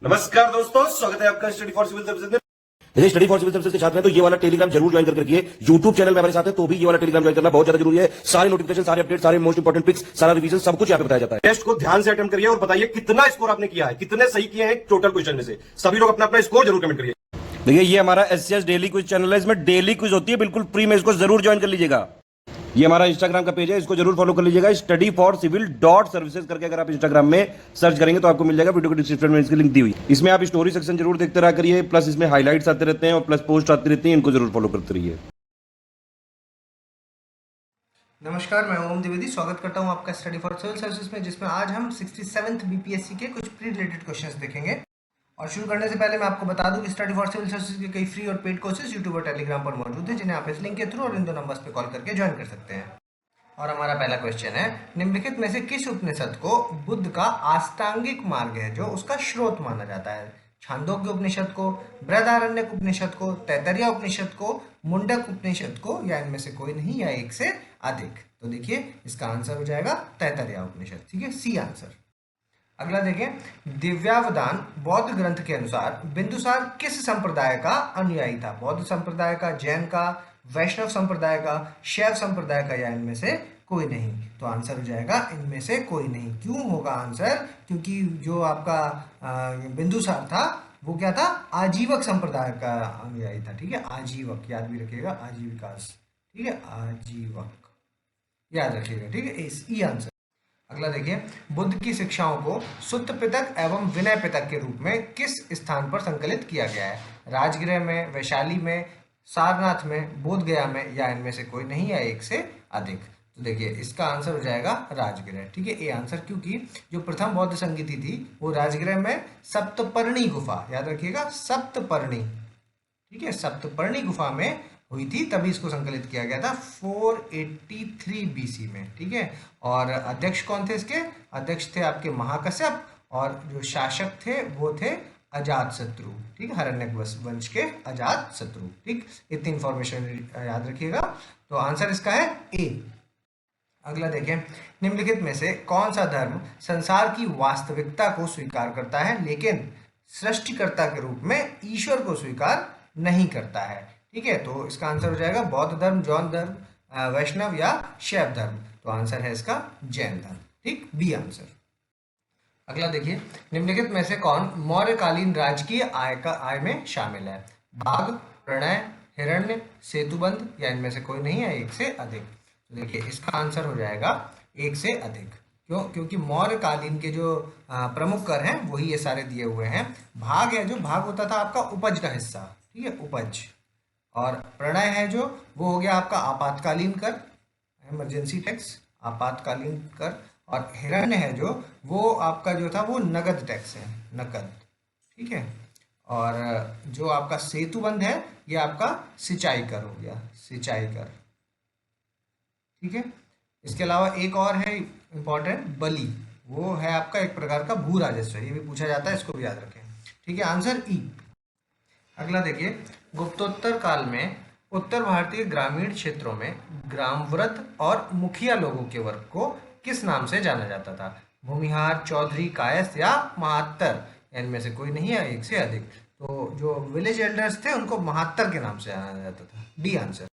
नमस्कार दोस्तों, स्वागत है आपका स्टडी फॉर सिविल सर्विसेज में। जैसे स्टडी फॉर सिविल सर्विसेज के छात्र हैं तो ये वाला टेलीग्राम जरूर ज्वाइन करके रखिए। यूट्यूब चैनल में हमारे साथ है तो भी ये वाला टेलीग्राम ज्वाइन करना बहुत ज्यादा जरूरी है। सारे नोटिफिकेशन, सारे अपडेट, सारे मोस्ट इंपोर्टेंट पिक्स, सारा रिवीजन सब कुछ यहाँ पे बताया जाता है। टेस्ट को ध्यान से अटेम्प्ट करिए और बताइए कितना स्कोर आपने किया है, कितने सही किए हैं टोटल क्वेश्चन में से। सभी लोग अपना अपना स्कोर जरूर कमेंट करिए। देखिए ये हमारा एससीएस डेली क्विज चैनल है, इसमें डेली क्विज होती है, बिल्कुल फ्री में, इसको जरूर ज्वाइन कर लीजिएगा। ये हमारा इंस्टाग्राम का पेज है, इसको जरूर फॉलो कर लीजिएगा। Study for civil dot services करके अगर आप इंस्टाग्राम में सर्च करेंगे तो आपको मिल जाएगा। वीडियो के डिस्क्रिप्शन में इसकी लिंक दी हुई। इसमें आप स्टोरी सेक्शन जरूर देखते रहा करिए, प्लस इसमें हाईलाइट्स आते रहते हैं और प्लस पोस्ट आती रहती है, इनको जरूर फॉलो करते रहिए। नमस्कार, मैं ओम द्विवेदी स्वागत करता हूं आपका स्टडी फॉर सिविल सर्विसेज में, जिसमें आज हम 67th बीपीएससी के कुछ प्री रिलेटेड क्वेश्चंस देखेंगे। और शुरू करने से पहले मैं आपको बता दूं कि स्टडी फॉर सिविल सर्विसेज के कई फ्री और पेड कोर्सेज यूट्यूब और टेलीग्राम पर मौजूद हैं, जिन्हें आप इस लिंक के थ्रू और इन दो नंबर्स पर कॉल करके ज्वाइन कर सकते हैं। और हमारा पहला क्वेश्चन है, निम्नलिखित में से किस उपनिषद को बुद्ध का आष्टांगिक मार्ग है जो उसका स्रोत माना जाता है? छांदोग्य उपनिषद को, बृहदारण्यक उपनिषद को, तैत्तरीय उपनिषद को, मुंडक उपनिषद को, या इनमें से कोई नहीं, या एक से अधिक? तो देखिए इसका आंसर हो जाएगा तैत्तरीय उपनिषद। ठीक है, सी आंसर। अगला देखें, दिव्यावदान बौद्ध ग्रंथ के अनुसार बिंदुसार किस संप्रदाय का अनुयायी था? बौद्ध संप्रदाय का, जैन का, वैष्णव संप्रदाय का, शैव संप्रदाय का, या इनमें से कोई नहीं? तो आंसर हो जाएगा इनमें से कोई नहीं। क्यों होगा आंसर? क्योंकि जो आपका बिंदुसार था वो क्या था? आजीवक संप्रदाय का अनुयायी था। ठीक है, आजीवक याद भी रखिएगा, आजीविकास। ठीक है, आजीवक याद रखिएगा। ठीक है, ई आंसर। अगला देखिए, बुद्ध की शिक्षाओं को सुत्त पिटक एवं विनय पिटक के रूप में किस स्थान पर संकलित किया गया है? राजगृह में, वैशाली में, सारनाथ में, बोधगया में, या इनमें से कोई नहीं, या एक से अधिक? तो देखिए इसका आंसर हो जाएगा राजगृह। ठीक है, ए आंसर। क्योंकि जो प्रथम बौद्ध संगीति थी वो राजगृह में सप्तपर्णी गुफा, याद रखिएगा सप्तपर्णी, ठीक है, सप्तपर्णी गुफा में हुई थी, तभी इसको संकलित किया गया था 483 बीसी में। ठीक है, और अध्यक्ष कौन थे इसके? अध्यक्ष थे आपके महाकश्यप, और जो शासक थे वो थे अजात शत्रु। ठीक है, हिरण्यक वंश के अजात शत्रु। ठीक, इतनी इंफॉर्मेशन याद रखिएगा। तो आंसर इसका है ए। अगला देखें, निम्नलिखित में से कौन सा धर्म संसार की वास्तविकता को स्वीकार करता है लेकिन सृष्टिकर्ता के रूप में ईश्वर को स्वीकार नहीं करता है? ठीक है, तो इसका आंसर हो जाएगा बौद्ध धर्म, जैन धर्म, वैष्णव या शैव धर्म। तो आंसर है इसका जैन धर्म। ठीक, बी आंसर। अगला देखिए, निम्नलिखित में से कौन मौर्यकालीन राजकीय आय में शामिल है? बाघ, प्रणय, हिरण्य, सेतुबंध, या इनमें से कोई नहीं, है एक से अधिक? तो देखिए इसका आंसर हो जाएगा एक से अधिक। क्यों? क्योंकि मौर्यकालीन के जो प्रमुख कर हैं वही ये सारे दिए हुए हैं। भाग है, जो भाग होता था आपका उपज का हिस्सा। ठीक है, उपज। और प्रणय है जो वो हो गया आपका आपातकालीन कर, इमरजेंसी टैक्स, आपातकालीन कर। और हिरण्य है जो वो आपका जो था वो नगद टैक्स है, नकद। ठीक है, और जो आपका सेतुबंध है ये आपका सिंचाई कर हो गया, सिंचाई कर। ठीक है, इसके अलावा एक और है इंपॉर्टेंट, बलि, वो है आपका एक प्रकार का भू राजस्व, ये भी पूछा जाता है, इसको भी याद रखें। ठीक है, आंसर ई। अगला देखिए, गुप्तोत्तर काल में उत्तर भारतीय ग्रामीण क्षेत्रों में ग्रामव्रत और मुखिया लोगों के वर्ग को किस नाम से जाना जाता था? भूमिहार, चौधरी, कायस्थ, या महात्तर? इनमें से कोई नहीं, है एक से अधिक? तो जो विलेज एल्डर्स थे उनको महात्तर के नाम से जाना जाता था। D answer.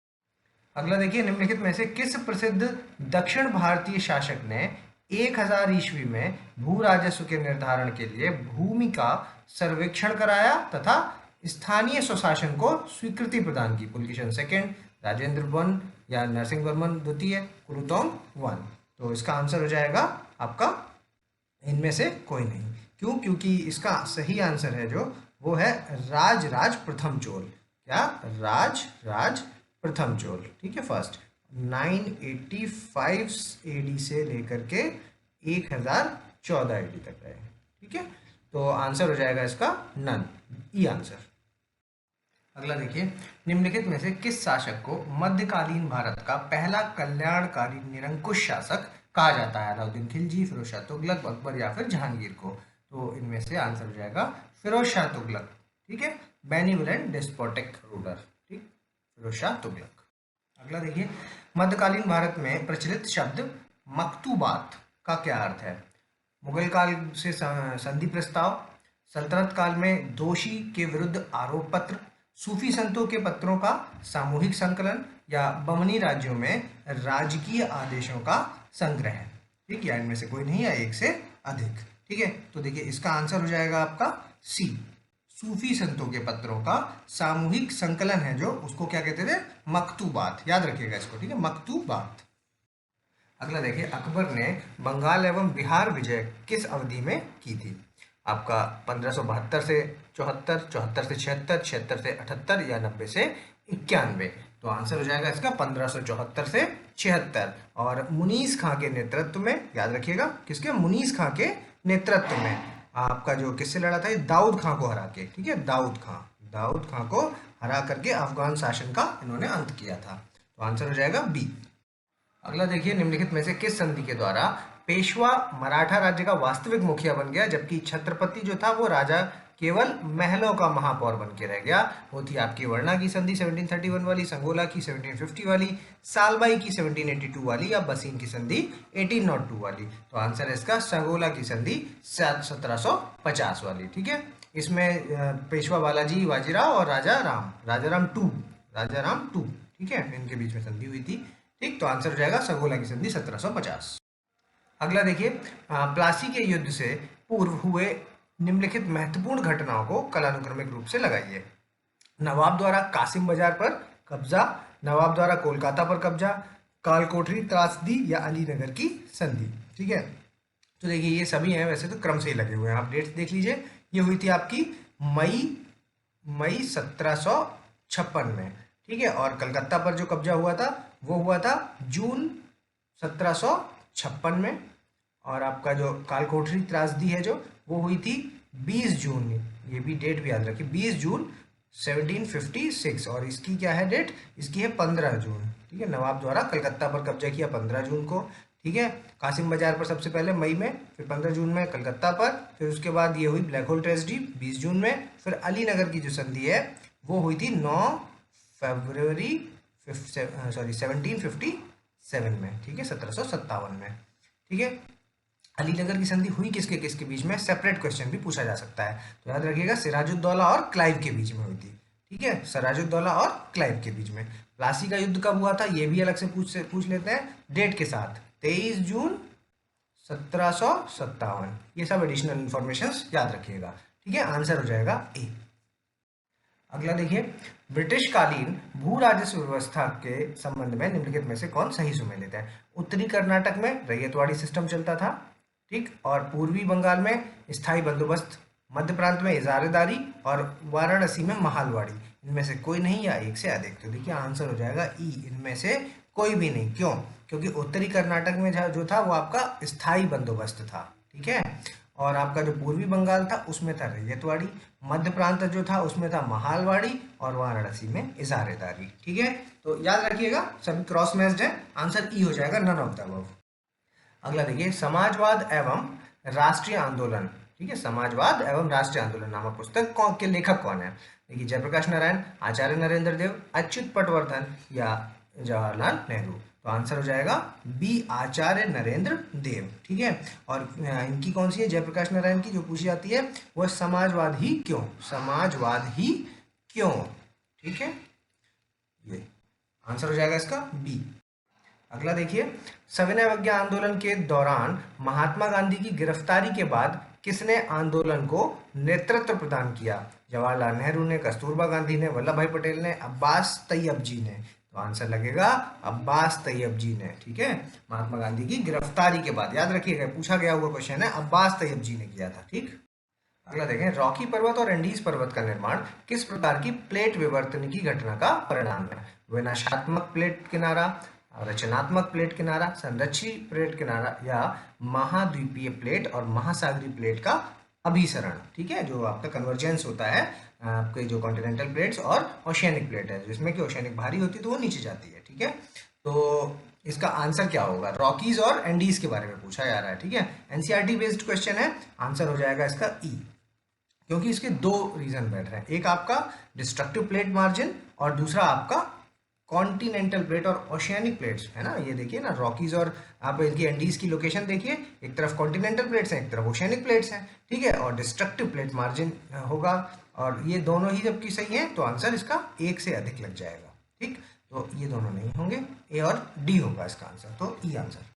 अगला देखिए, निम्नलिखित में से किस प्रसिद्ध दक्षिण भारतीय शासक ने 1000 ईस्वी में भू राजस्व के निर्धारण के लिए भूमि का सर्वेक्षण कराया तथा स्थानीय स्वशासन को स्वीकृति प्रदान की? पुलकेशन सेकंड, राजेंद्र वन, या नरसिंह वर्मन द्वितीय, कुरुतोम वन? तो इसका आंसर हो जाएगा आपका इनमें से कोई नहीं। क्यों? क्योंकि इसका सही आंसर है जो वो है राज प्रथम चोल। क्या? राज प्रथम चोल। ठीक है, फर्स्ट 985 एडी से लेकर के 1014 एडी तक रहे। ठीक है, तो आंसर हो जाएगा इसका नन, ई आंसर। अगला देखिए, निम्नलिखित में से किस शासक को मध्यकालीन भारत का पहला कल्याणकारी निरंकुश शासक कहा जाता है? अलाउद्दीन खिलजी, फिरोज शाह तुगलक, अकबर, या फिर जहांगीर को? तो इनमें से आंसर हो जाएगा फिरोज शाह तुगलक। ठीक है, बेनिवोलेंट डेस्पोटिक रूलर। ठीक, फिरोज शाह तुगलक। अगला देखिए, मध्यकालीन भारत में प्रचलित शब्द मकतूबात का क्या अर्थ है? मुगल काल से संधि प्रस्ताव, सल्तनत काल में दोषी के विरुद्ध आरोप पत्र, सूफी संतों के पत्रों का सामूहिक संकलन, या बमनी राज्यों में राजकीय आदेशों का संग्रह। ठीक, या इनमें से कोई नहीं, या एक से अधिक। ठीक है, तो देखिए इसका आंसर हो जाएगा आपका सी, सूफी संतों के पत्रों का सामूहिक संकलन है जो, उसको क्या कहते थे, मकतूबात। याद रखिएगा इसको, ठीक है, मकतूबात। अगला देखिए, अकबर ने बंगाल एवं बिहार विजय किस अवधि में की थी? आपका 1572 से 74, 74 से 76, 76 से 78, या 90 से 91। तो आंसर हो जाएगा इसका 1574 से 76। और मुनीस खां के नेतृत्व में, याद रखिएगा किसके, मुनीस खां के नेतृत्व में। आपका जो किससे लड़ा था, दाऊद खां को हरा के। ठीक है, दाऊद खां को हरा करके अफगान शासन का इन्होंने अंत किया था। तो आंसर हो जाएगा बी। अगला देखिए, निम्नलिखित में से किस संधि के द्वारा पेशवा मराठा राज्य का वास्तविक मुखिया बन गया, जबकि छत्रपति जो था वो राजा केवल महलों का महापौर बन के रह गया? वो थी आपकी वर्णा की संधि 1731 वाली, संगोला की 1750 वाली, सालबाई की 1782 वाली, या बसीन की संधि 1802 वाली। तो आंसर है इसका संगोला की संधि 1750 वाली। ठीक है, इसमें पेशवा बालाजी बाजीराव और राजाराम टू, ठीक है, इनके बीच में संधि हुई थी। ठीक, तो आंसर हो जाएगा संगोला की संधि 1750। अगला देखिए, प्लासी के युद्ध से पूर्व हुए निम्नलिखित महत्वपूर्ण घटनाओं को कालानुक्रमिक रूप से लगाइए। नवाब द्वारा कासिम बाजार पर कब्जा, नवाब द्वारा कोलकाता पर कब्जा, कालकोठरी त्रासदी, या अलीनगर की संधि। ठीक है, तो देखिए ये सभी हैं, वैसे तो क्रम से ही लगे हुए हैं, आप डेट्स देख लीजिए। ये हुई थी आपकी मई 1756 में। ठीक है, और कलकत्ता पर जो कब्जा हुआ था वो हुआ था जून 1756 में। और आपका जो कालकोठरी त्रासदी है जो, वो हुई थी 20 जून, ये भी डेट भी याद रखिए, 20 जून 1756। और इसकी क्या है डेट, इसकी है 15 जून। ठीक है, नवाब द्वारा कलकत्ता पर कब्जा किया 15 जून को। ठीक है, कासिम बाजार पर सबसे पहले मई में, फिर 15 जून में कलकत्ता पर, फिर उसके बाद ये हुई ब्लैक होल ट्रेजेडी 20 जून में, फिर अलीनगर की जो संधि है वो हुई थी 9 फरवरी 1757 में। ठीक है, 1757 में। ठीक है, अलीनगर की संधि हुई किसके किसके बीच में, सेपरेट क्वेश्चन भी पूछा जा सकता है, तो याद रखिएगा सिराजुद्दौला और क्लाइव के बीच में हुई थी। ठीक है, सिराजुद्दौला और क्लाइव के बीच में। प्लासी का युद्ध कब हुआ था, ये भी अलग से पूछ लेते हैं डेट के साथ, 23 जून 1757। ये सब एडिशनल इंफॉर्मेशन याद रखिएगा। ठीक है, आंसर हो जाएगा ए। अगला देखिए, ब्रिटिश कालीन भू राजस्व व्यवस्था के संबंध में निम्नलिखित में से कौन सही सुमेलित है? उत्तरी कर्नाटक में रैयतवाड़ी सिस्टम चलता था। ठीक, और पूर्वी बंगाल में स्थायी बंदोबस्त, मध्य प्रांत में इजारेदारी, और वाराणसी में महालवाड़ी। इनमें से कोई नहीं, या एक से अधिक। तो देखिए आंसर हो जाएगा ई, इनमें से कोई भी नहीं। क्यों? क्योंकि उत्तरी कर्नाटक में जो था वो आपका स्थायी बंदोबस्त था। ठीक है, और आपका जो पूर्वी बंगाल था उसमें था रैयतवाड़ी, मध्य प्रांत जो था उसमें था महालवाड़ी, और वाराणसी में इजारेदारी। ठीक है, तो याद रखिएगा सभी क्रॉस मैच्ड है, आंसर ई हो जाएगा, नन ऑफ द अबव। अगला देखिए, समाजवाद एवं राष्ट्रीय आंदोलन। ठीक है, समाजवाद एवं राष्ट्रीय आंदोलन नामक पुस्तक के लेखक कौन है? देखिए, जयप्रकाश नारायण, आचार्य नरेंद्र देव, अच्युत पटवर्धन, या जवाहरलाल नेहरू। तो आंसर हो जाएगा बी, आचार्य नरेंद्र देव। ठीक है, और इनकी कौन सी है, जयप्रकाश नारायण की जो पूछी जाती है वह समाजवाद ही क्यों, समाजवाद ही क्यों। ठीक है, ये आंसर हो जाएगा इसका बी। अगला देखिए, सविनय अवज्ञा आंदोलन के दौरान महात्मा गांधी की गिरफ्तारी के बाद किसने आंदोलन को नेतृत्व प्रदान किया? जवाहरलाल नेहरू ने, कस्तूरबा गांधी ने, वल्लभ भाई पटेल ने, अब्बास तैयब जी ने। तो आंसर लगेगा अब्बास तैयब जी ने। ठीक है, महात्मा गांधी की गिरफ्तारी के बाद, याद रखिएगा पूछा गया हुआ क्वेश्चन है, अब्बास तैयब जी ने किया था। ठीक, अगला देखें, रॉकी पर्वत और एंडीज पर्वत का निर्माण किस प्रकार की प्लेट विवर्तन की घटना का परिणाम है? विनाशात्मक प्लेट किनारा, रचनात्मक प्लेट किनारा, संरक्षित प्लेट किनारा, या महाद्वीपीय प्लेट और महासागरीय प्लेट का अभिसरण। ठीक है, जो आपका कन्वर्जेंस होता है आपके जो कॉन्टिनेंटल प्लेट्स और ओशियनिक प्लेट है, जिसमें कि ओशियनिक भारी होती है तो वो नीचे जाती है। ठीक है, तो इसका आंसर क्या होगा? रॉकीज और एंडीज के बारे में पूछा जा रहा है। ठीक है, एनसीईआरटी बेस्ड क्वेश्चन है, आंसर हो जाएगा इसका ई, क्योंकि इसके दो रीजन बैठ रहे हैं, एक आपका डिस्ट्रक्टिव प्लेट मार्जिन और दूसरा आपका कॉन्टिनेंटल प्लेट और ओशियानिक प्लेट्स है ना, ये देखिए ना, रॉकीज और आप इनकी एंडीज की लोकेशन देखिए, एक तरफ कॉन्टिनेंटल प्लेट्स हैं, एक तरफ ओशियानिक प्लेट्स हैं, ठीक है, और डिस्ट्रक्टिव प्लेट मार्जिन होगा, और ये दोनों ही जबकि सही है तो आंसर इसका एक से अधिक लग जाएगा, ठीक। तो ये दोनों नहीं होंगे, ए और डी होगा इसका आंसर, तो ई आंसर।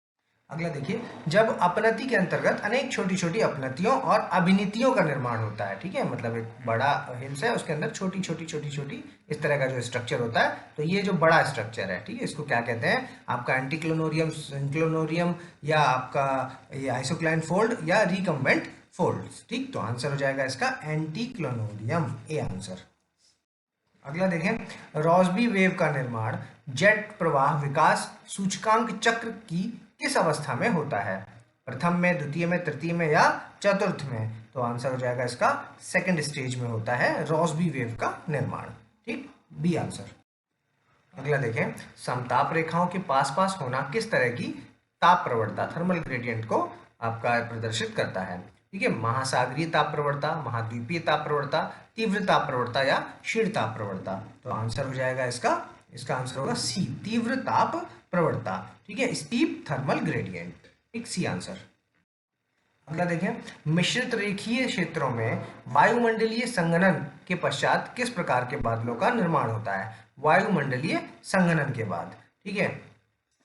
अगला देखिए, जब अपनति के अंतर्गत अनेक छोटी छोटी अपनतियों और अभिनीतियों का निर्माण होता है, ठीक है, मतलब एक बड़ा हिल्स है, उसके अंदर छोटी छोटी छोटी छोटी इस तरह का जो स्ट्रक्चर होता है, तो ये जो बड़ा स्ट्रक्चर है, ठीक है, इसको क्या कहते हैं, आपका एंटीक्लोनोरियम, सिंक्लोनोरियम, या आपका ये आइसोक्लाइन फोल्ड या रिकम्बेंट फोल्ड्स, ठीक। तो आंसर हो जाएगा इसका एंटीक्लोनोरियम, ए आंसर। अगला देखें, रॉसबी वेव का निर्माण जेट प्रवाह विकास सूचकांक चक्र की किस अवस्था में होता है, प्रथम में, द्वितीय में, तृतीय में या चतुर्थ में, तो आंसर हो जाएगा इसका सेकंड स्टेज में होता है रॉसबी वेव का निर्माण, ठीक, बी आंसर। अगला देखें, समताप रेखाओं के पास पास होना किस तरह की ताप प्रवणता, थर्मल ग्रेडियंट को आपका प्रदर्शित करता है, ठीक है, महासागरीय ताप प्रवणता, महाद्वीपीय ताप प्रवणता, तीव्र ताप प्रवणता या क्षीण ताप प्रवणता, तो आंसर हो जाएगा इसका आंसर होगा सी, तीव्र ताप प्रवणता, ठीक है, स्टीप थर्मल ग्रेडियंट, ठीक, सी आंसर। अगला देखें, मिश्रित रेखीय क्षेत्रों में वायुमंडलीय संघनन के पश्चात किस प्रकार के बादलों का निर्माण होता है, वायुमंडलीय संघनन के बाद, ठीक है,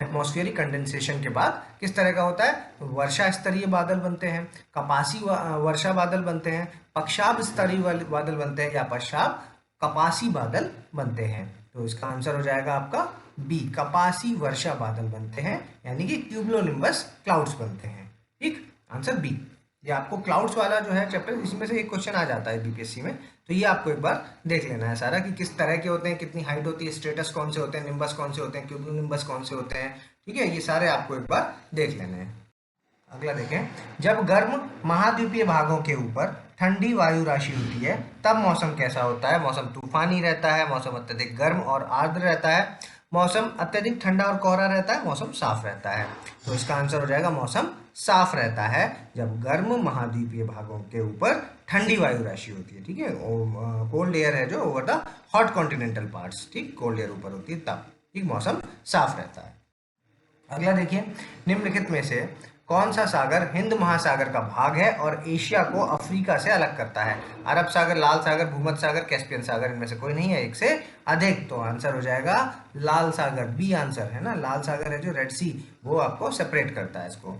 एटमॉस्फेरिक कंडेंसेशन के बाद किस तरह का होता है, वर्षा स्तरीय बादल बनते हैं, कपासी वर्षा बादल बनते हैं, पक्षाभ स्तरीय बादल बनते हैं, या पश्चाप कपासी बादल बनते हैं, तो इसका आंसर हो जाएगा आपका बी, कपासी वर्षा बादल बनते हैं, यानी कि क्यूमुलोनिम्बस क्लाउड्स बनते हैं, ठीक, आंसर बी। ये आपको क्लाउड्स वाला जो है चैप्टर, इसमें से एक क्वेश्चन आ जाता है बीपीएससी में, तो ये आपको एक बार देख लेना है सारा कि किस तरह के होते हैं, कितनी हाइट होती है, स्टेटस कौन से होते हैं, निम्बस कौन से होते हैं, क्यूमुलोनिम्बस कौन से होते हैं, ठीक है, ये सारे आपको एक बार देख लेने हैं। अगला देखें, जब गर्म महाद्वीपीय भागों के ऊपर ठंडी वायु राशि होती है तब मौसम कैसा होता है, मौसम तूफानी रहता है, मौसम अत्यधिक गर्म और आर्द्र रहता है, मौसम अत्यधिक ठंडा और कोहरा रहता है, मौसम साफ रहता है, तो इसका आंसर हो जाएगा मौसम साफ रहता है जब गर्म महाद्वीपीय भागों के ऊपर ठंडी वायु राशि होती है, ठीक है, कोल्ड एयर है जो over the hot continental parts, ठीक, कोल्ड एयर ऊपर होती है तब, ठीक, मौसम साफ रहता है। अगला देखिए, निम्नलिखित में से कौन सा सागर हिंद महासागर का भाग है और एशिया को अफ्रीका से अलग करता है, अरब सागर, लाल सागर, भूमध्य सागर, कैस्पियन सागर, इनमें से कोई नहीं है, एक से अधिक, तो आंसर हो जाएगा लाल सागर, बी आंसर है ना, लाल सागर है जो रेड सी, वो आपको सेपरेट करता है इसको।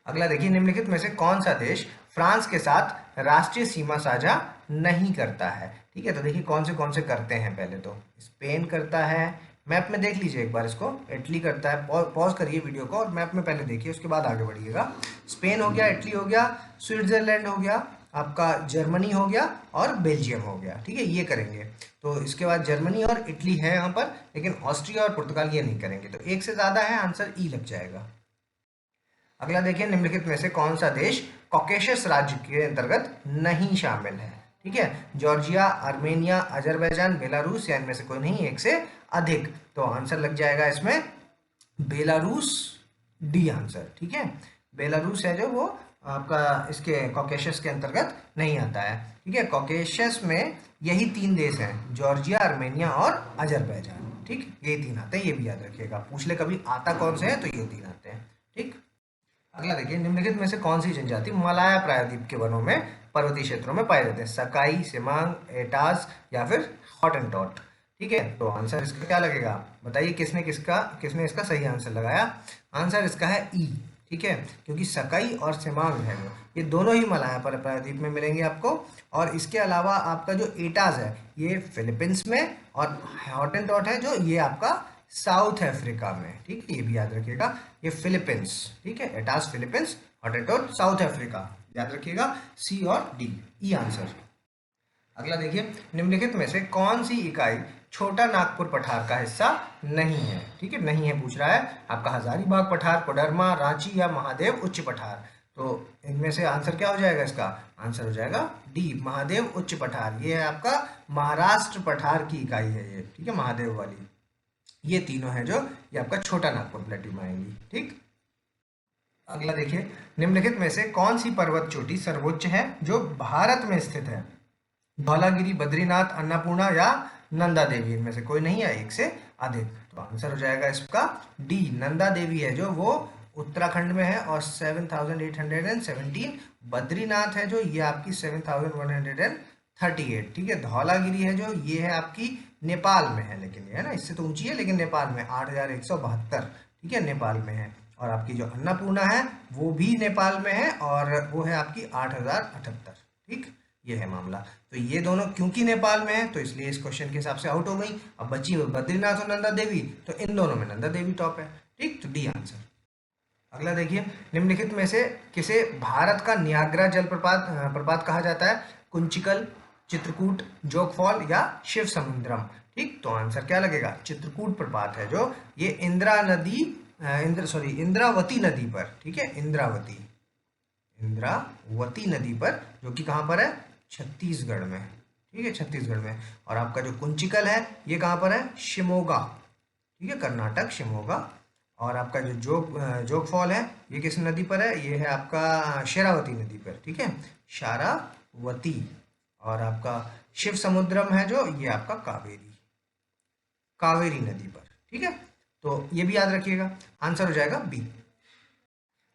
अगला देखिए, निम्नलिखित में से कौन सा देश फ्रांस के साथ राष्ट्रीय सीमा साझा नहीं करता है, ठीक है, तो देखिए कौन से करते हैं, पहले तो स्पेन करता है, मैप में देख लीजिए एक बार इसको, इटली करता है, पॉज करिए वीडियो को और मैप में पहले देखिए, उसके बाद आगे बढ़िएगा, स्पेन हो गया, इटली हो गया, स्विट्जरलैंड हो गया, आपका जर्मनी हो गया और बेल्जियम हो गया, ठीक है, ये करेंगे, तो इसके बाद जर्मनी और इटली है यहाँ पर, लेकिन ऑस्ट्रिया और पुर्तगाल ये नहीं करेंगे, तो एक से ज़्यादा है, आंसर ई लग जाएगा। अगला देखिए, निम्नलिखित में से कौन सा देश कॉकेशस राज्य के अंतर्गत नहीं शामिल है, ठीक है, जॉर्जिया, आर्मेनिया, अजरबैजान, बेलारूस, या इनमें से कोई नहीं, एक से अधिक, तो आंसर लग जाएगा इसमें बेलारूस, डी आंसर, ठीक है, बेलारूस है जो वो आपका इसके कॉकेशस के अंतर्गत नहीं आता है, ठीक है, कॉकेशस में यही तीन देश हैं, जॉर्जिया, आर्मेनिया और अजरबैजान, ठीक, ये तीन आते हैं, ये भी याद रखिएगा, पूछ ले कभी आता कौन से है तो ये तीन आते हैं, ठीक। अगला देखिए, निम्नलिखित में से कौन सी जनजाति मलाया प्रायद्वीप के वनों में पर्वतीय क्षेत्रों में पाए जाते हैं, सकाई, सिमांग, एटाज या फिर हॉटेंटॉट, ठीक है, तो आंसर इसका क्या लगेगा, बताइए किसने किसने इसका सही आंसर लगाया, आंसर इसका है ई, ठीक है, क्योंकि सकाई और सिमांग है ये दोनों ही मलाया प्रायद्वीप में मिलेंगे आपको, और इसके अलावा आपका जो एटाज है ये फिलीपींस में, और हॉटेंटॉट है जो ये आपका साउथ अफ्रीका में, ठीक है, ये भी याद रखिएगा, ये फिलीपींस, ठीक है, एटाज फिलीपींस, हॉटेंटॉट साउथ अफ्रीका, याद रखिएगा, सी और डी, ई आंसर। अगला देखिए, निम्नलिखित में से कौन सी इकाई छोटा नागपुर पठार का हिस्सा नहीं है, ठीक है, नहीं है पूछ रहा है आपका, हजारीबाग पठार, कोडरमा, रांची या महादेव उच्च पठार, तो इनमें से आंसर क्या हो जाएगा, इसका आंसर हो जाएगा डी, महादेव उच्च पठार, ये है आपका महाराष्ट्र पठार की इकाई है ये, ठीक है, महादेव वाली, ये तीनों हैं जो ये आपका छोटा नागपुर प्लेट्यू में आएंगी, ठीक। अगला देखिए, निम्नलिखित में से कौन सी पर्वत चोटी सर्वोच्च है जो भारत में स्थित है, धौलागिरी, बद्रीनाथ, अन्नपूर्णा या नंदा देवी, इनमें से कोई नहीं है, एक से अधिक। तो आंसर हो जाएगा इसका डी, नंदा देवी है जो वो उत्तराखंड में है और 7,817। बद्रीनाथ है जो ये आपकी 7,138, ठीक है। धौलागिरी है जो ये है आपकी नेपाल में है, लेकिन ये है ना इससे तो ऊंची है, लेकिन नेपाल में 8,172, ठीक है, नेपाल में है। और आपकी जो अन्नपूर्णा है वो भी नेपाल में है और वो है आपकी 8,078, ठीक, ये है मामला। तो ये दोनों क्योंकि नेपाल में है तो इसलिए इस क्वेश्चन के हिसाब से आउट हो गई। अब बची हुई बद्रीनाथ और नंदा देवी, तो इन दोनों में नंदा देवी टॉप है, ठीक, तो डी आंसर। अगला देखिए, निम्नलिखित में से किसे भारत का नियाग्रा प्रपात कहा जाता है? कुंचिकल, चित्रकूट, जोग फॉल या शिव समुद्रम, ठीक। तो आंसर क्या लगेगा? चित्रकूट प्रपात है जो ये इंद्रावती नदी पर, ठीक है, इंद्रावती नदी पर, जो कि कहाँ पर है? छत्तीसगढ़ में, ठीक है, छत्तीसगढ़ में। और आपका जो कुंचिकल है ये कहाँ पर है? शिमोगा, ठीक है, कर्नाटक, शिमोगा। और आपका जो जोग फॉल है ये किस नदी पर है? ये है आपका शेरावती नदी पर, ठीक है, शारावती। और आपका शिव समुद्रम है जो ये आपका कावेरी नदी पर, ठीक है। तो ये भी याद रखिएगा, आंसर हो जाएगा बी।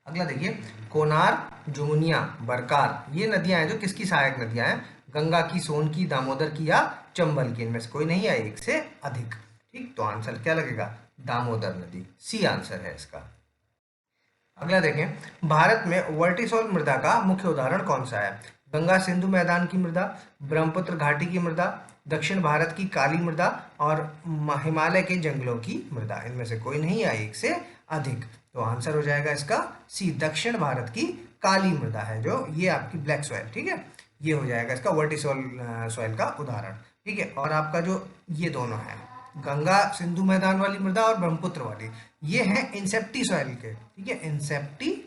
अगला देखिए, कोनार, जमुनिया, बरकार, ये नदियां हैं जो किसकी सहायक नदियां हैं? गंगा की, सोन की, दामोदर की या चंबल की, इनमें से कोई नहीं है, एक से अधिक, ठीक। तो आंसर क्या लगेगा? दामोदर नदी, सी आंसर है इसका। अगला देखें, भारत में वर्टिसोल मृदा का मुख्य उदाहरण कौन सा है? गंगा सिंधु मैदान की मृदा, ब्रह्मपुत्र घाटी की मृदा, दक्षिण भारत की काली मृदा और हिमालय के जंगलों की मृदा, इनमें से कोई नहीं है, एक से अधिक। तो आंसर हो जाएगा इसका सी, दक्षिण भारत की काली मृदा है जो ये आपकी ब्लैक सॉइल, ठीक है, ये हो जाएगा इसका वर्टिसोल सॉइल का उदाहरण, ठीक है। और आपका जो ये दोनों है, गंगा सिंधु मैदान वाली मृदा और ब्रह्मपुत्र वाली, ये है इंसेप्टी सॉइल के, ठीक है, इंसेप्टी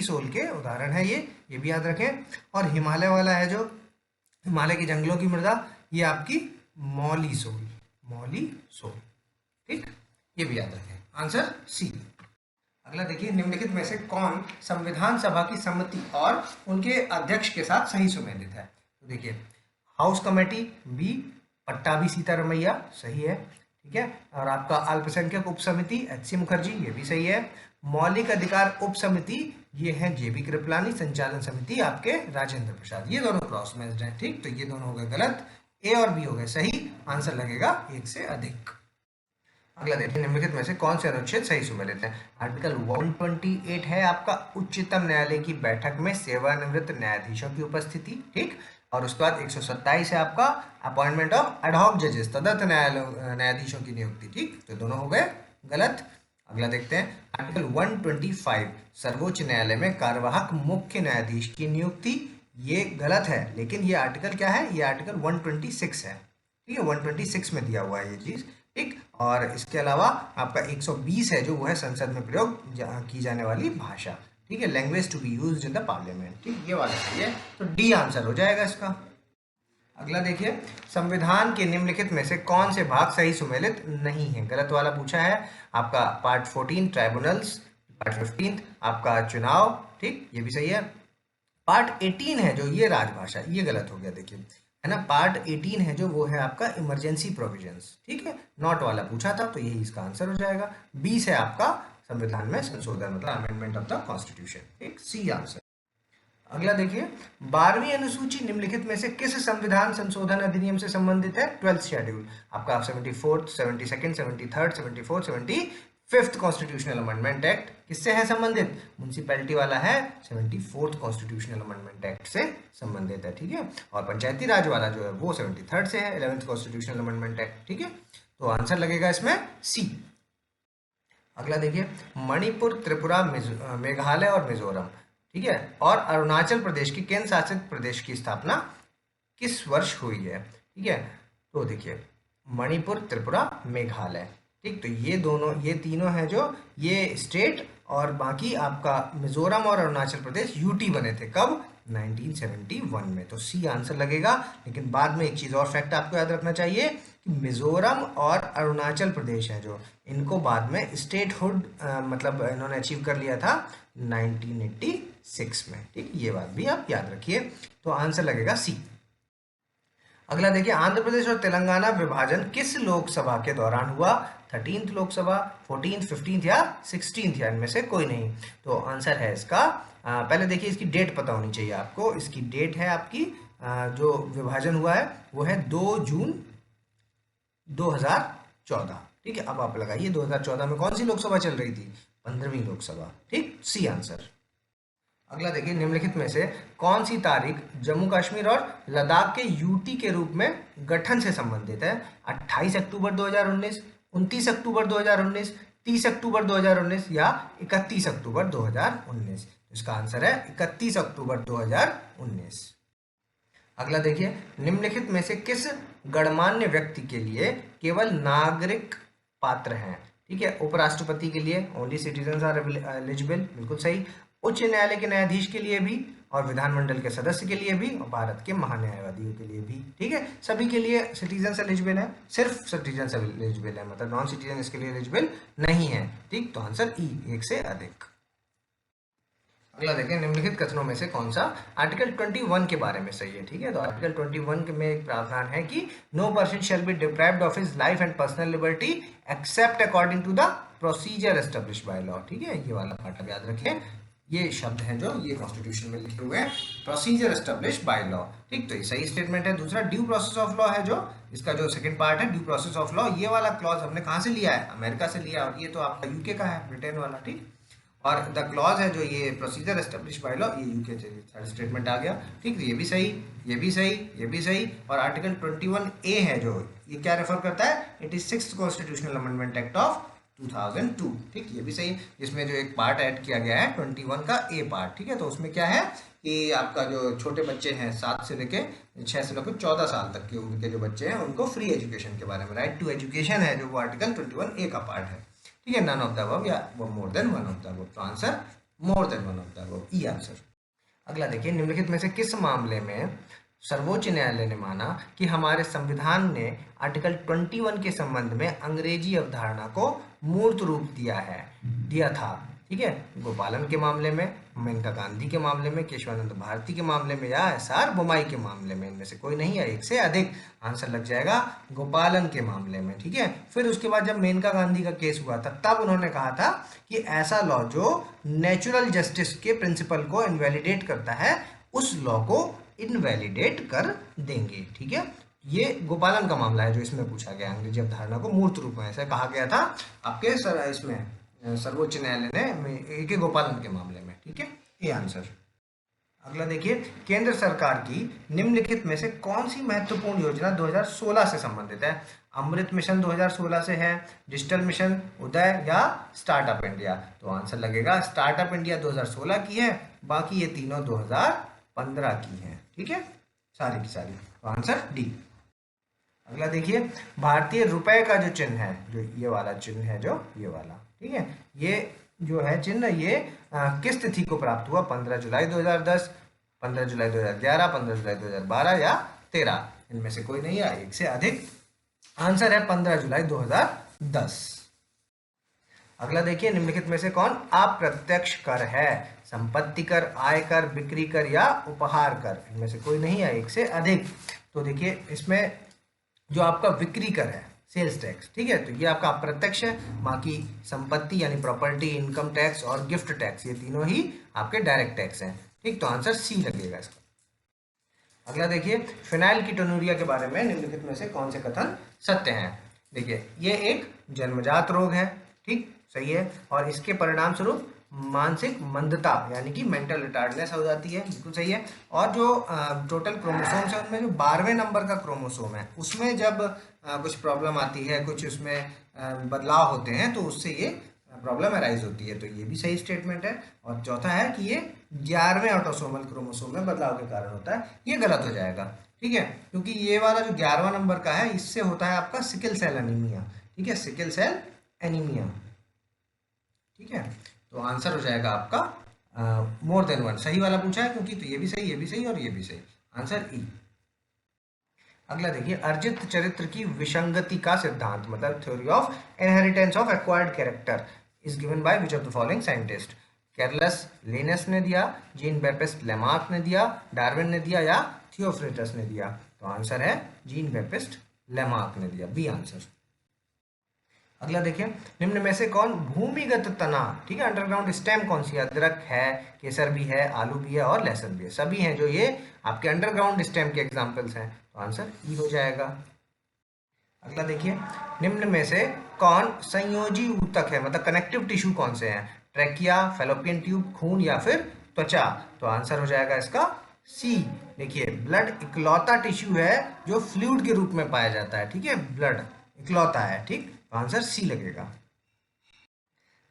सोल के उदाहरण है ये भी याद रखें। और हिमालय वाला है जो हिमालय के जंगलों की मृदा, ये आपकी मौली सोल, ठीक, ये भी याद रखें, आंसर सी। अगला देखिए, निम्नलिखित में से कौन संविधान सभा की सम्मति और उनके अध्यक्ष के साथ सही सुमेलित है? तो देखिए, house committee, B, Pattabhi Sitaramayya, सही है, ठीक है। और आपका अल्पसंख्यक उप समिति, एच.सी. मुखर्जी, ये भी सही है। मौलिक अधिकार उप समिति, ये है जे.बी. कृपलानी। संचालन समिति आपके राजेंद्र प्रसाद, ये दोनों क्रॉस मैच्ड हैं, ठीक। तो ये दोनों हो गए गलत, ए और बी हो गए सही, आंसर लगेगा एक से अधिक। अगला देखिए, निम्नलिखित में से कौन से अनुच्छेद सही सुमेलित है? आर्टिकल 128 है आपका उच्चतम न्यायालय की बैठक में सेवानिवृत्त न्यायाधीशों की उपस्थिति, ठीक। और उसके बाद 127 है आपका अपॉइंटमेंट ऑफ एडहॉक जजेस, तदर्थ न्यायाधीशों की नियुक्ति, ठीक। तो दोनों हो गए गलत। अगला देखते हैं, आर्टिकल 125 सर्वोच्च न्यायालय में कार्यवाहक मुख्य न्यायाधीश की नियुक्ति, ये गलत है, लेकिन ये आर्टिकल क्या है? ये आर्टिकल 126 है, ठीक है, 126 में दिया हुआ है ये चीज, ठीक। और इसके अलावा आपका 120 है जो वो है संसद में प्रयोग की जाने वाली भाषा, ठीक है, language to be used in the parliament, ठीक, ये वाला सही है, तो डी आंसर हो जाएगा इसका। अगला देखिए, संविधान के निम्नलिखित में से कौन से भाग सही सुमेलित नहीं है? गलत वाला पूछा है आपका पार्ट 14 ट्राइब्यूनल्स, पार्ट 15 आपका चुनाव, ठीक, ये भी सही है। पार्ट 18 है जो ये राजभाषा, ये गलत हो गया, देखिए, है ना। पार्ट 18 है जो वो है आपका इमरजेंसी प्रोविजंस, ठीक है, नॉट वाला पूछा था, तो यही इसका आंसर हो जाएगा। 20 है आपका संविधान में संशोधन, मतलब अमेंडमेंट ऑफ द कॉन्स्टिट्यूशन, ठीक, सी आंसर। अगला देखिए, 12वीं अनुसूची निम्नलिखित में से किस संविधान संशोधन अधिनियम से संबंधित है? 12th शेड्यूल आपका 74th, 72nd, 73rd, 74th, 75th constitutional amendment act किससे है संबंधित? म्युनिसिपैलिटी वाला है 74th कॉन्स्टिट्यूशनल अमेंडमेंट एक्ट से संबंधित है, ठीक है। और पंचायती राज वाला जो है वो 73rd से है, 11th कॉन्स्टिट्यूशनल अमेंडमेंट एक्ट, ठीक है। तो आंसर लगेगा इसमें सी। अगला देखिए, मणिपुर, त्रिपुरा, मेघालय और मिजोरम, ठीक है, और अरुणाचल प्रदेश की केंद्र शासित प्रदेश की स्थापना किस वर्ष हुई है? ठीक है, तो देखिए, मणिपुर, त्रिपुरा, मेघालय, ठीक, तो ये तीनों हैं जो ये स्टेट, और बाकी आपका मिजोरम और अरुणाचल प्रदेश यूटी बने थे कब? 1971 में, तो सी आंसर लगेगा। लेकिन बाद में एक चीज और फैक्ट आपको याद रखना चाहिए कि मिजोरम और अरुणाचल प्रदेश है जो, इनको बाद में स्टेटहुड मतलब इन्होंने अचीव कर लिया था 1986 में, ठीक, ये बात भी आप याद रखिए। तो आंसर लगेगा सी। अगला देखिए, आंध्र प्रदेश और तेलंगाना विभाजन किस लोकसभा के दौरान हुआ? 13th लोकसभा, 14th, 15th या 16th, या इनमें से कोई नहीं। तो आंसर है इसका पहले देखिए इसकी डेट पता होनी चाहिए आपको। इसकी डेट है आपकी जो विभाजन हुआ है वो है 2 जून 2014। ठीक है, अब आप लगाइए 2014 में कौन सी लोकसभा चल रही थी? 15वीं लोकसभा। ठीक, सी आंसर। अगला देखिए, निम्नलिखित में से कौन सी तारीख जम्मू कश्मीर और लद्दाख के यूटी के रूप में गठन से संबंधित है? 28 अक्टूबर 2019, 29 अक्टूबर 2019, 30 अक्टूबर 2019 या 31 अक्टूबर 2019? इसका आंसर है 31 अक्टूबर 2019। अगला देखिए, निम्नलिखित में से किस गणमान्य व्यक्ति के लिए केवल नागरिक पात्र हैं? ठीक है, उपराष्ट्रपति के लिए ओनली सिटीजन आर एलिजिबल, बिल्कुल सही। उच्च न्यायालय के न्यायाधीश के लिए भी, और विधानमंडल के सदस्य के लिए भी, और भारत के महान्यायवादियों के लिए भी। ठीक है, सभी के लिए सिटीजन एलिजिबल है, सिर्फ सिटीजन एलिजिबल है, मतलब नॉन सिटीजन इसके लिए एलिजिबल नहीं है। ठीक, तो आंसर ई, एक से अधिक। अगला देखें, निम्नलिखित कथनों में से कौन सा आर्टिकल 21 के बारे में सही है? ठीक है, तो आर्टिकल 21 में एक प्रावधान है कि no person shall be deprived of his life and personal liberty except according to the procedure established by law. ठीक है, ये वाला पार्ट आप याद रखें। ये शब्द हैं जो ये कॉन्स्टिट्यूशन में लिखे हुए हैं, प्रोसीजर एस्टेब्लिश्ड बाय लॉ। ठीक, तो ये सही स्टेटमेंट है। दूसरा, ड्यू प्रोसेस ऑफ लॉ है जो इसका जो सेकंड पार्ट है, ड्यू प्रोसेस ऑफ लॉ, ये वाला क्लॉज हमने कहाँ से लिया है? अमेरिका से लिया, और ये तो आपका यूके का है, ब्रिटेन वाला। ठीक, और द क्लॉज है जो ये प्रोसीजर एस्टेब्लिश बाय लॉ, ये यूके से थर्ड स्टेटमेंट आ गया। ठीक, तो ये भी सही, ये भी सही, ये भी सही। और आर्टिकल 21A है जो ये क्या रेफर करता है? It is 6th constitutional amendment act of 2002। ठीक, ये भी सही। इसमें जो एक पार्ट ऐड किया गया है 21 का ए पार्ट। ठीक है, तो उसमें क्या है कि आपका जो छोटे बच्चे हैं 7 से लेके 6 से लेकर 14 साल तक के उम्र के जो बच्चे हैं उनको फ्री एजुकेशन के बारे में, राइट टू एजुकेशन है जो वो आर्टिकल 21A का पार्ट है। ठीक है, नन ऑफ द अबव या more than one of the above. तो answer more than one of the above, E answer. अगला देखिए, निम्नलिखित में से किस मामले में सर्वोच्च न्यायालय ने माना कि हमारे संविधान ने आर्टिकल 21 के संबंध में अंग्रेजी अवधारणा को मूर्त रूप दिया था? ठीक है, गोपालन के मामले में, मेनका गांधी के मामले में, केशवानंद भारती के मामले में, या एस.आर. बोम्मई के मामले में? इनमें से कोई नहीं है, एक से अधिक। आंसर लग जाएगा गोपालन के मामले में। ठीक है, फिर उसके बाद जब मेनका गांधी का केस हुआ था तब उन्होंने कहा था कि ऐसा लॉ जो नेचुरल जस्टिस के प्रिंसिपल को इनवैलिडेट करता है उस लॉ को इनवैलिडेट कर देंगे। ठीक है, ये गोपालन का मामला है जो इसमें पूछा गया, अंग्रेजी अवधारणा को मूर्त रूप में ऐसा कहा गया था आपके इसमें सर्वोच्च न्यायालय ने के गोपालन के मामले में। ठीक है, ये आंसर। अगला देखिए, केंद्र सरकार की निम्नलिखित में से कौन सी महत्वपूर्ण योजना 2016 से संबंधित है? अमृत मिशन 2016 से है, डिजिटल मिशन, उदय या स्टार्टअप इंडिया? तो आंसर लगेगा स्टार्टअप इंडिया 2016 की है, बाकी ये तीनों 2015 की है। ठीक है, सारी की सारी। तो आंसर डी। अगला देखिए, भारतीय रुपए का जो चिन्ह है, जो ये वाला चिन्ह है, जो ये वाला, ठीक है, ये जो है चिन्ह, ये किस तिथि को प्राप्त हुआ? 15 जुलाई 2010, 15 जुलाई 2011, 15 जुलाई 2012 या 13? इनमें से कोई नहीं है, एक से अधिक। आंसर है 15 जुलाई 2010। अगला देखिए, निम्नलिखित में से कौन अप्रत्यक्ष कर है? संपत्ति कर, आयकर, बिक्री कर या उपहार कर? इनमें से कोई नहीं है, एक से अधिक। तो देखिए, इसमें जो आपका बिक्री कर है, सेल्स टैक्स, ठीक है, तो ये आपका अप्रत्यक्ष है। बाकी संपत्ति यानी प्रॉपर्टी, इनकम टैक्स और गिफ्ट टैक्स, ये तीनों ही आपके डायरेक्ट टैक्स हैं। ठीक, तो आंसर सी लगेगा इसका। अगला देखिए, फिनाइल कीटोनुरिया के बारे में निम्नलिखित में से कौन से कथन सत्य हैं? देखिए, ये एक जन्मजात रोग है, ठीक, सही है, और इसके परिणाम स्वरूप मानसिक मंदता यानी कि मेंटल रिटार्डनेस हो जाती है, बिल्कुल सही है। और जो टोटल क्रोमोसोम्स है उनमें जो 12वें नंबर का क्रोमोसोम है उसमें जब कुछ प्रॉब्लम आती है, कुछ उसमें बदलाव होते हैं, तो उससे ये प्रॉब्लम अराइज होती है। तो ये भी सही स्टेटमेंट है। और चौथा है कि ये 11वें ऑटोसोमल क्रोमोसोम में बदलाव के कारण होता है, ये गलत हो जाएगा, ठीक है, क्योंकि ये वाला जो 11वां नंबर का है इससे होता है आपका सिकल सेल एनीमिया, ठीक है, सिकल सेल एनीमिया, ठीक है। तो आंसर हो जाएगा आपका मोर देन वन, सही वाला पूछा है क्योंकि, तो ये भी सही और ये भी सही, आंसर ई। अगला देखिए, अर्जित चरित्र की विसंगति का सिद्धांत, मतलब theory of inheritance of acquired character is given by which of the following scientist? Carlos Linus ने दिया, जीन बैप्टिस्ट लेमार्क ने दिया, डार्विन ने दिया या थियोफ्रिटस ने दिया? तो आंसर है जीन बैप्टिस्ट लेमार्क ने दिया, बी आंसर। अगला देखिए, निम्न में से कौन भूमिगत तना, ठीक है, अंडरग्राउंड स्टेम कौन सी है? अदरक है, केसर भी है, आलू भी है और लहसुन भी है, सभी हैं जो ये आपके अंडरग्राउंड स्टेम के एग्जांपल्स हैं, तो आंसर ई हो जाएगा। अगला देखिए, निम्न में से कौन संयोजी ऊतक है, मतलब कनेक्टिव टिश्यू कौन से हैं? ट्रैकिया, फैलोपियन ट्यूब, खून या फिर त्वचा, तो आंसर हो जाएगा इसका सी। देखिए, ब्लड इकलौता टिश्यू है जो फ्लूइड के रूप में पाया जाता है, ठीक है, ब्लड इकलौता है, ठीक, तो आंसर सी लगेगा।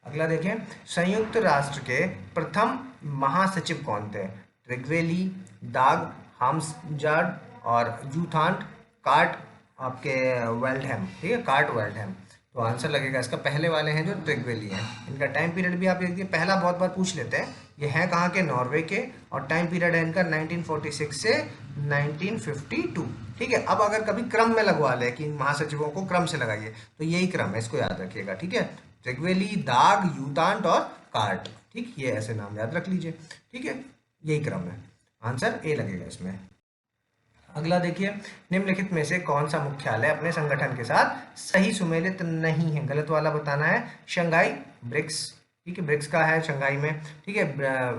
अगला देखें, संयुक्त राष्ट्र के प्रथम महासचिव कौन थे? ट्रिगवेली, दाग हाम्सजार्ड और जूथांट कार्ट आपके वेल्डहैम, ठीक है, कार्ट वेल्डहैम, तो आंसर लगेगा इसका पहले वाले हैं जो ट्रिगवेली हैं। इनका टाइम पीरियड भी आप देखिए, पहला बहुत बार पूछ लेते हैं, ये है कहाँ के? नॉर्वे के, और टाइम पीरियड है इनका 1946 से 1952, ठीक है। अब अगर कभी क्रम में लगवा ले कि महासचिवों को क्रम से लगाइए, तो यही क्रम है, इसको याद रखिएगा, ठीक है, ट्रिगवेली, दाग, यूतांट और कार्ट, ठीक, ये ऐसे नाम याद रख लीजिए, ठीक है, यही क्रम है, आंसर ए लगेगा इसमें। अगला देखिए, निम्नलिखित में से कौन सा मुख्यालय अपने संगठन के साथ सही सुमेलित नहीं है? गलत वाला बताना है। शंघाई, ब्रिक्स, ठीक है, ब्रिक्स का है शंघाई में, ठीक है,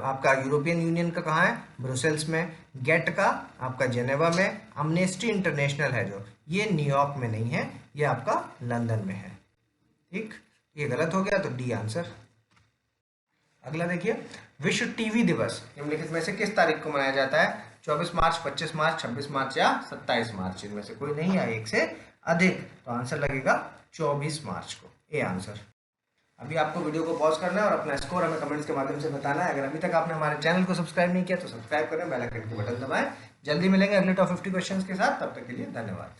आपका यूरोपियन यूनियन का कहाँ है? ब्रुसेल्स में। गेट का आपका जेनेवा में। अमनेस्टी इंटरनेशनल है जो, ये न्यूयॉर्क में नहीं है, ये आपका लंदन में है, ठीक, ये गलत हो गया, तो डी आंसर। अगला देखिए, विश्व टीवी दिवस निम्नलिखित में से किस तारीख को मनाया जाता है? 24 मार्च, 25 मार्च, 26 मार्च या 27 मार्च, इनमें से कोई नहीं है एक से अधिक, तो आंसर लगेगा 24 मार्च को, ए आंसर। अभी आपको वीडियो को पॉज करना है और अपना स्कोर हमें कमेंट्स के माध्यम से बताना है। अगर अभी तक आपने हमारे चैनल को सब्सक्राइब नहीं किया तो सब्सक्राइब करें, बेल आइकन के बटन दबाएं। जल्दी मिलेंगे अगले टॉप 50 क्वेश्चंस के साथ, तब तक के लिए धन्यवाद।